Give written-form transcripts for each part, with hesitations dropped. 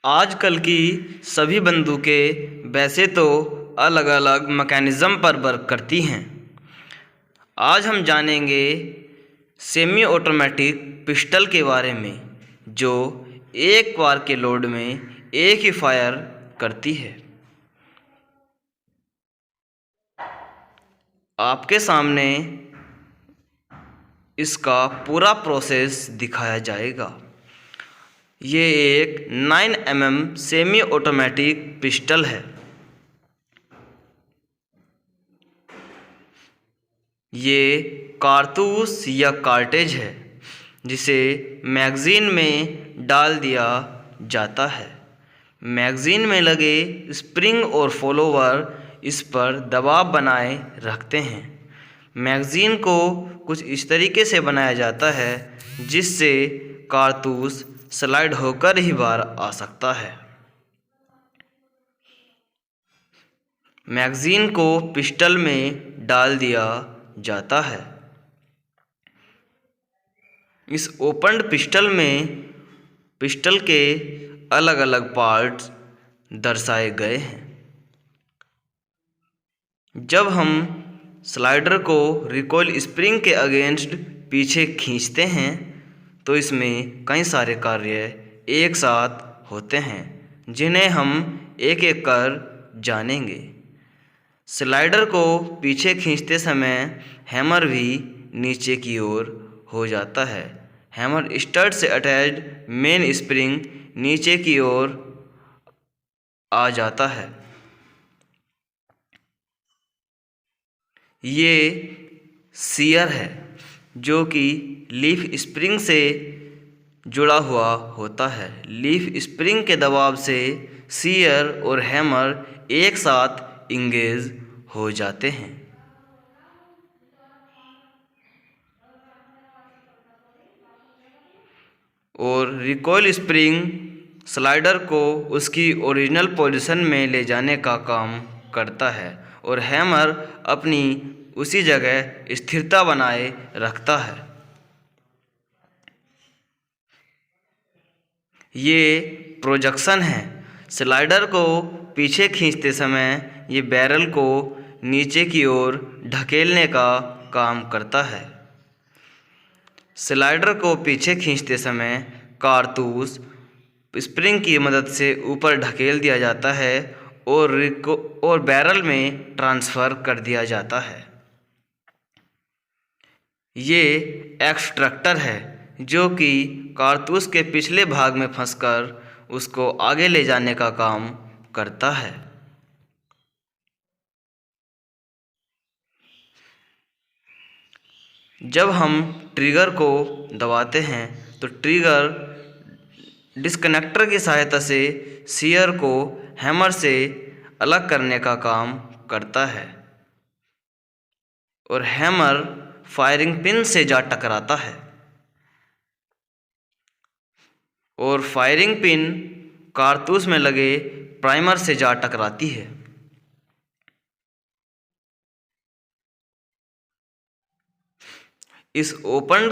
आजकल की सभी बंदूकें वैसे तो अलग अलग मैकेनिज़्म पर वर्क करती हैं। आज हम जानेंगे सेमी ऑटोमेटिक पिस्टल के बारे में, जो एक बार के लोड में एक ही फायर करती है। आपके सामने इसका पूरा प्रोसेस दिखाया जाएगा। ये एक 9mm सेमी ऑटोमेटिक पिस्टल है। ये कारतूस या कार्टेज है जिसे मैगज़ीन में डाल दिया जाता है। मैगज़ीन में लगे स्प्रिंग और फॉलोवर इस पर दबाव बनाए रखते हैं। मैगज़ीन को कुछ इस तरीके से बनाया जाता है जिससे कारतूस स्लाइड होकर ही बाहर आ सकता है। मैगज़ीन को पिस्टल में डाल दिया जाता है। इस ओपन्ड पिस्टल में पिस्टल के अलग अलग पार्ट्स दर्शाए गए हैं। जब हम स्लाइडर को रिकॉइल स्प्रिंग के अगेंस्ट पीछे खींचते हैं तो इसमें कई सारे कार्य एक साथ होते हैं जिन्हें हम एक एक कर जानेंगे। स्लाइडर को पीछे खींचते समय हैमर भी नीचे की ओर हो जाता है। हैमर स्टड से अटैच्ड मेन स्प्रिंग नीचे की ओर आ जाता है। ये सीयर है जो कि लीफ स्प्रिंग से जुड़ा हुआ होता है। लीफ स्प्रिंग के दबाव से सीयर और हैमर एक साथ इंगेज हो जाते हैं। और रिकॉइल स्प्रिंग स्लाइडर को उसकी ओरिजिनल पोजीशन में ले जाने का काम करता है और हैमर अपनी उसी जगह स्थिरता बनाए रखता है। ये प्रोजेक्शन है। स्लाइडर को पीछे खींचते समय ये बैरल को नीचे की ओर ढकेलने का काम करता है। स्लाइडर को पीछे खींचते समय कारतूस स्प्रिंग की मदद से ऊपर ढकेल दिया जाता है और बैरल में ट्रांसफ़र कर दिया जाता है। ये एक्सट्रैक्टर है जो कि कारतूस के पिछले भाग में फंसकर उसको आगे ले जाने का काम करता है। जब हम ट्रिगर को दबाते हैं तो ट्रिगर डिस्कनेक्टर की सहायता से सीयर को हैमर से अलग करने का काम करता है और हैमर फायरिंग पिन से जा टकराता है और फायरिंग पिन कारतूस में लगे प्राइमर से जा टकराती है। इस ओपन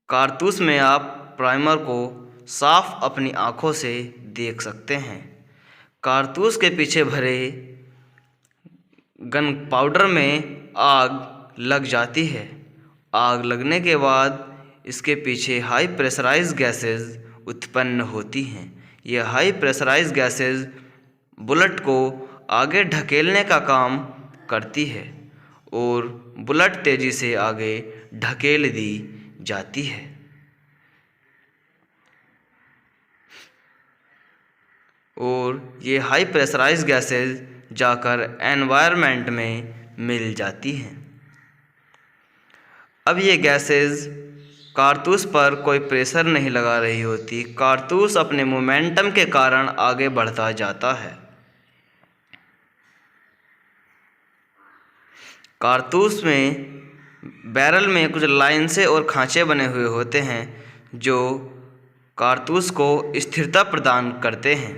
कारतूस में आप प्राइमर को साफ अपनी आँखों से देख सकते हैं। कारतूस के पीछे भरे गन पाउडर में आग लग जाती है। आग लगने के बाद इसके पीछे हाई प्रेशराइज्ड गैसेस उत्पन्न होती हैं। ये हाई प्रेशराइज्ड गैसेस बुलेट को आगे ढकेलने का काम करती है और बुलेट तेज़ी से आगे ढकेल दी जाती है। और ये हाई प्रेशराइज्ड गैसेस जाकर एनवायरनमेंट में मिल जाती हैं। अब ये गैसेस कारतूस पर कोई प्रेशर नहीं लगा रही होती। कारतूस अपने मोमेंटम के कारण आगे बढ़ता जाता है। कारतूस में बैरल में कुछ लाइंसें और खांचे बने हुए होते हैं जो कारतूस को स्थिरता प्रदान करते हैं।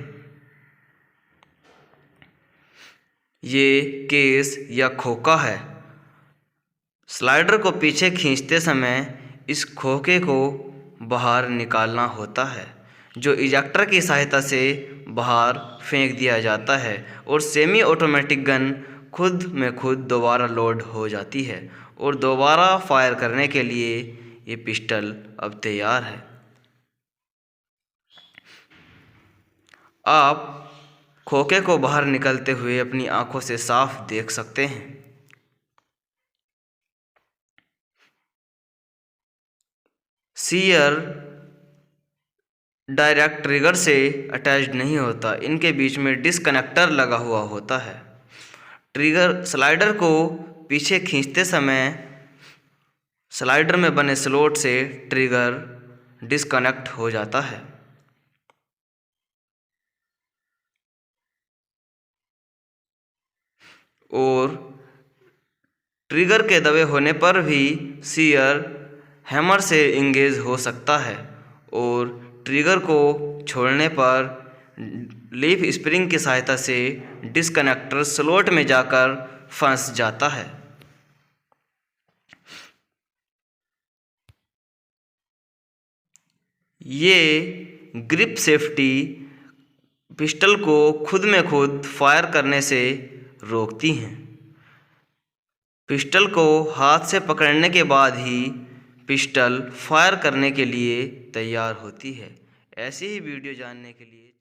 ये केस या खोखा है। स्लाइडर को पीछे खींचते समय इस खोखे को बाहर निकालना होता है। जो इजेक्टर की सहायता से बाहर फेंक दिया जाता है और सेमी ऑटोमेटिक गन खुद में खुद दोबारा लोड हो जाती है और दोबारा फायर करने के लिए ये पिस्टल अब तैयार है। आप खोखे को बाहर निकलते हुए अपनी आंखों से साफ देख सकते हैं। सीयर डायरेक्ट ट्रिगर से अटैच्ड नहीं होता, इनके बीच में डिस्कनेक्टर लगा हुआ होता है। ट्रिगर स्लाइडर को पीछे खींचते समय स्लाइडर में बने स्लॉट से ट्रिगर डिस्कनेक्ट हो जाता है और ट्रिगर के दबे होने पर भी सीयर हैमर से इंगेज हो सकता है और ट्रिगर को छोड़ने पर लीफ स्प्रिंग की सहायता से डिस्कनेक्टर स्लॉट में जाकर फंस जाता है। ये ग्रिप सेफ्टी पिस्टल को खुद में खुद फायर करने से रोकती हैं। पिस्टल को हाथ से पकड़ने के बाद ही पिस्टल फायर करने के लिए तैयार होती है। ऐसी ही वीडियो जानने के लिए